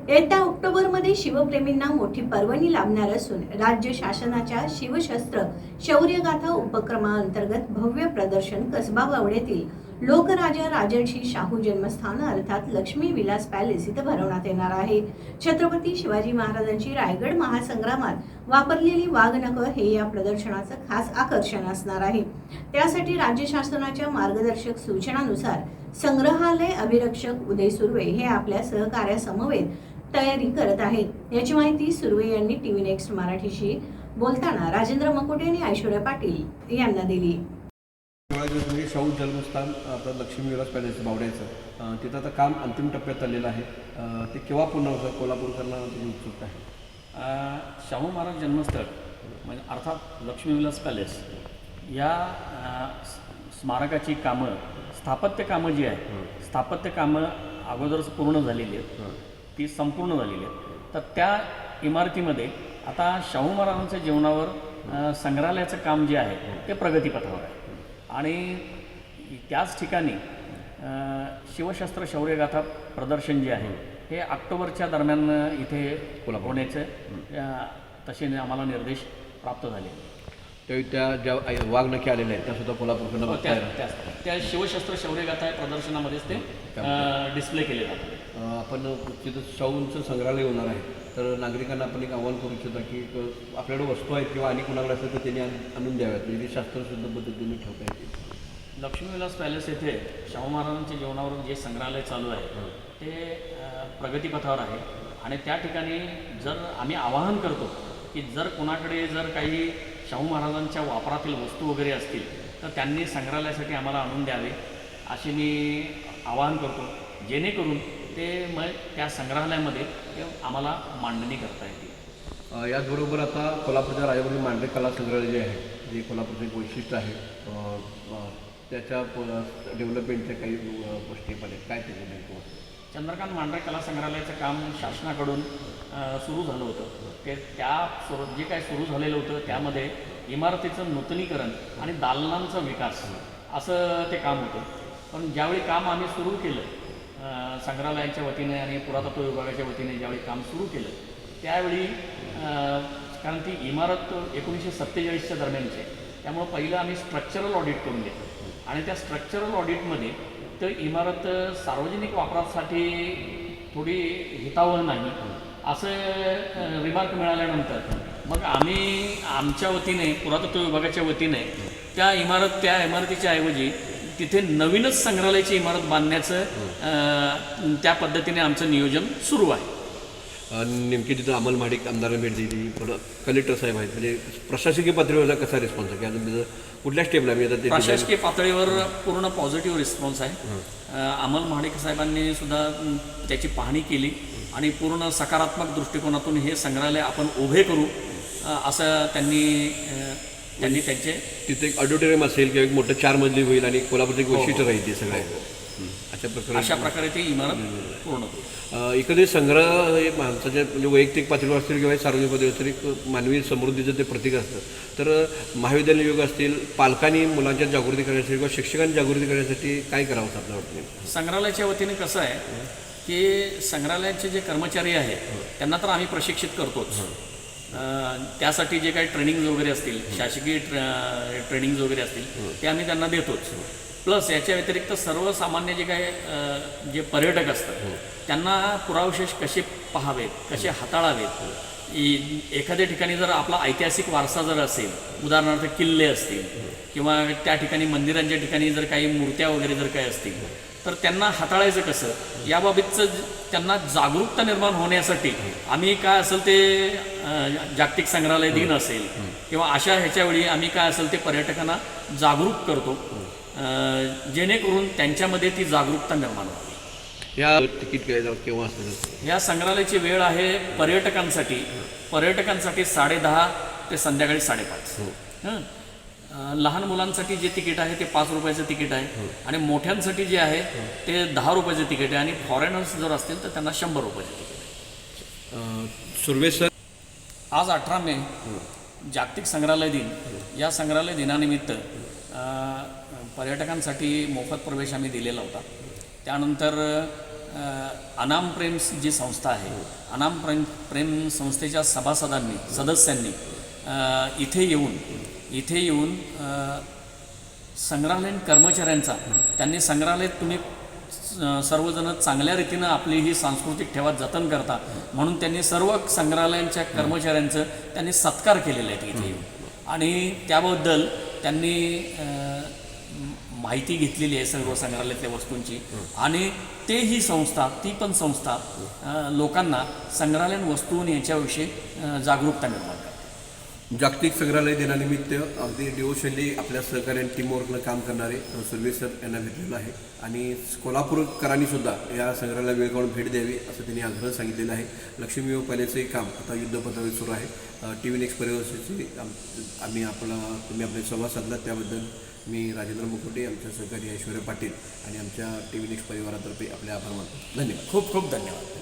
येत्या ऑक्टोबरमध्ये शिवप्रेमींना मोठी पर्वणी लाभणार असून राज्य शासनाच्या शिवशस्त्र शौर्यगाथा उपक्रमाअंतर्गत भव्य प्रदर्शन कसबा बावड्यातील लोकराजा राजर्षी शाहू जन्मस्थान अर्थात लक्ष्मी विलास पॅलेस इथं भरवण्यात येणार आहे। छत्रपती शिवाजी महाराजांची रायगड महासंग्रामात वापरलेली वाघनखं हे या प्रदर्शनाचं खास आकर्षण असणार आहे। त्यासाठी राज्य शासनाच्या मार्गदर्शक सूचनानुसार संग्रहालय अभिरक्षक उदय सुर्वे हे आपल्या सहकार्यासमवेत तयारी करत आहेत। याची माहिती सुर्वे यांनी टीव्ही नेक्स्ट मराठीशी बोलताना राजेंद्र मकोटे आणि ऐश्वर्या पाटील यांना दिली। शाहू जन्मस्थान आपलं लक्ष्मी विलास पॅलेस बावड्याचं तिथं आता काम अंतिम टप्प्यात आलेलं आहे। ते केव्हा पूर्ण होतं कोल्हापूरकरांना त्याची उत्सुकता आहे। शाहू महाराज जन्मस्थळ म्हणजे अर्थात लक्ष्मी विलास पॅलेस या स्मारकाची कामं स्थापत्य कामं जी आहे स्थापत्य कामं अगोदरच पूर्ण झालेली आहेत, ती संपूर्ण झालेली आहेत। तर त्या इमारतीमध्ये आता शाहू महाराजांच्या जीवनावर संग्रहालयाचं काम जे आहे ते प्रगतीपथावर आहे आणि त्याच ठिकाणी शिवशस्त्र शौर्यगाथा प्रदर्शन जे आहे हे ऑक्टोबरच्या दरम्यान इथे होण्याचं तसे आम्हाला निर्देश प्राप्त झाले। त्या ज्या वाघनखे आलेल्या आहेत त्यासुद्धा कोल्हापूरकडनं त्या शिवशस्त्र शौर्यगाथा प्रदर्शनामध्येच ते डिस्प्ले केले जातात। आपण तिथं शाहूंचं संग्रहालय होणार आहे, तर नागरिकांना आपण एक आव्हान करू इच्छिता की आपल्याकडे वस्तू आहेत किंवा आणि कुणाकडे असेल तर त्यांनी आणून द्याव्यात, म्हणजे शास्त्रशुद्ध पद्धतीने ठेवता येतील। लक्ष्मी विलास पॅलेस येथे शाहू महाराजांच्या जीवनावरून जे संग्रहालय चालू आहे ते प्रगतीपथावर आहे आणि त्या ठिकाणी जर आम्ही आवाहन करतो की जर कोणाकडे जर काही शाहू महाराजांच्या वापरातील वस्तू वगैरे असतील तर त्यांनी संग्रहालयासाठी आम्हाला आणून द्यावे असे मी आवाहन करतो, जेणेकरून ते मग त्या संग्रहालयामध्ये आम्हाला मांडणी करता येते। याचबरोबर आता कोल्हापूरच्या राजावरील मांडरे कला संग्रहालय जे आहे, जे कोल्हापूरचं एक वैशिष्ट्य आहे, त्याच्या डेव्हलपमेंटच्या काही गोष्टी पण आहेत, काय त्याचे नेमकं? चंद्रकांत मांढरे कला संग्रहालयाचं काम शासनाकडून सुरू झालं होतं। ते जे काय सुरू झालेलं होतं त्यामध्ये इमारतीचं नूतनीकरण आणि दालनांचा विकास असं ते काम होतं। पण ज्यावेळी काम आम्ही सुरू केलं संग्रहालयाच्या वतीने आणि पुरातत्व विभागाच्या वतीने ज्यावेळी काम सुरू केलं त्यावेळी कारण ती इमारत 1947च्या दरम्यानची आहे, त्यामुळं पहिलं आम्ही स्ट्रक्चरल ऑडिट करून घेतलं आणि त्या स्ट्रक्चरल ऑडिटमध्ये तर इमारत सार्वजनिक वापरासाठी थोडी हितावह नाही असं रिमार्क मिळाल्यानंतर मग आम्ही आमच्या वतीने पुरातत्व विभागाच्या वतीने त्या इमारतीच्या ऐवजी तिथे नवीनच संग्रहालयाची इमारत बांधण्याचं त्या पद्धतीने आमचं नियोजन सुरू आहे। नेमकी तिथं अमल महाडिक आमदारांना भेट दिली, कलेक्टर साहेब आहेत, म्हणजे प्रशासकीय पातळीवरचा कसा रिस्पॉन्स आहे की अजून कुठल्या स्टेपला मी आता ते प्रशासकीय पातळीवर पूर्ण पॉझिटिव्ह रिस्पॉन्स आहे। अमल महाडिक साहेबांनी सुद्धा त्याची पाहणी केली आणि पूर्ण सकारात्मक दृष्टिकोनातून हे संग्रहालय आपण उभे करू असं त्यांनी त्यांचे तिथे एक ऑडिटोरियम असेल किंवा एक मोठं 4 मजली होईल आणि कोल्हापूरचं एक वैशिष्ट्य राहील ते सगळे अशा प्रकारे ती इमारत पूर्ण इकडे संग्रह हे माणसाच्या म्हणजे वैयक्तिक पातळीवर असतील किंवा सार्वजनिक पातळीवर असतील एक मानवी समृद्धीचं ते प्रतीक असतं। तर महाविद्यालयीन युग असतील, पालकांनी मुलांच्या जागृती करण्यासाठी किंवा शिक्षकांची जागृती करण्यासाठी काय करावं असं आपलं वाटतं? संग्रहालयाच्या वतीने कसं आहे की संग्रहालयाचे जे कर्मचारी आहेत त्यांना तर आम्ही प्रशिक्षित करतोच, त्यासाठी जे काही ट्रेनिंग्ज वगैरे असतील शासकीय ट्रेनिंग्ज वगैरे असतील ते आम्ही त्यांना देतोच। प्लस याच्या व्यतिरिक्त सर्वसामान्य जे काही जे पर्यटक असतात त्यांना पुरावशेष कसे पाहावेत, कसे हाताळावेत, एखाद्या ठिकाणी जर आपला ऐतिहासिक वारसा जर असेल, उदाहरणार्थ किल्ले असतील किंवा त्या ठिकाणी मंदिरांच्या ठिकाणी जर काही मूर्त्या वगैरे जर काही असतील तर त्यांना हाताळायचं कसं याबाबतचं त्यांना जागरूकता निर्माण होण्यासाठी आम्ही काय असेल ते जागतिक संग्रहालय दिन असेल किंवा अशा ह्याच्यावेळी आम्ही काय असेल ते पर्यटकांना जागरूक करतो, जेणेकरून त्यांच्यामध्ये ती जागरूकता निर्माण होते। या तिकीट केव्हा असतं? या संग्रहालयाची वेळ आहे पर्यटकांसाठी 10:30 ते संध्याकाळी 5:30। लहान मुलांसाठी जे तिकीट आहे ते 5 रुपयाचं तिकीट आहे आणि मोठ्यांसाठी जे आहे ते 10 रुपयाचं तिकीट आहे आणि फॉरेनर्स जर असतील तर त्यांना 100 रुपयाचं तिकीट आहे। सुर्वे सर, आज 18 मे जागतिक संग्रहालय दिन, या संग्रहालय दिनानिमित्त पर्यटकांसाठी मोफत प्रवेश आम्ही दिलेला होता। त्यानंतर अनाम प्रेम जी संस्था आहे, अनाम प्रेम संस्थेच्या सदस्यांनी इथे येऊन संग्रहालयीन कर्मचाऱ्यांचा त्यांनी संग्रहालयात तुम्ही सर्वजण चांगल्या रीतीनं आपली ही सांस्कृतिक ठेवा जतन करता म्हणून त्यांनी सर्व संग्रहालयांच्या कर्मचाऱ्यांचं त्यांनी सत्कार केलेला आहे इथे येऊन आणि त्याबद्दल त्यांनी माहिती घेतलेली आहे सर्व संग्रहालयातल्या वस्तूंची आणि ही संस्था लोकांना संग्रहालयीन वस्तू याच्याविषयी जागरूकता निर्माण करते. जागतिक संग्रहालय दिनानिमित्त अगदी डिवोशनली आपल्या सहकार्याने टीमवर्कनं काम करणारे सुर्वे सर यांना भेटलेलं आहे आणि कोल्हापूरकरांनी सुद्धा या संग्रहालयाला वेळ काढून भेट द्यावी असं त्यांनी आग्रह सांगितलेला आहे. लक्ष्मीदेव पाल्याचंही काम आता युद्धपथावर सुरू आहे. TV नेक्स्ट परिवाराची तुम्ही आपले संवाद साधला त्याबद्दल मी राजेंद्र मुकुटे, आमच्या सहकारी ऐश्वर्या पाटील आणि आमच्या TV नेक्स्ट परिवारातर्फे आपले आभार मानतो. धन्यवाद. खूप खूप धन्यवाद.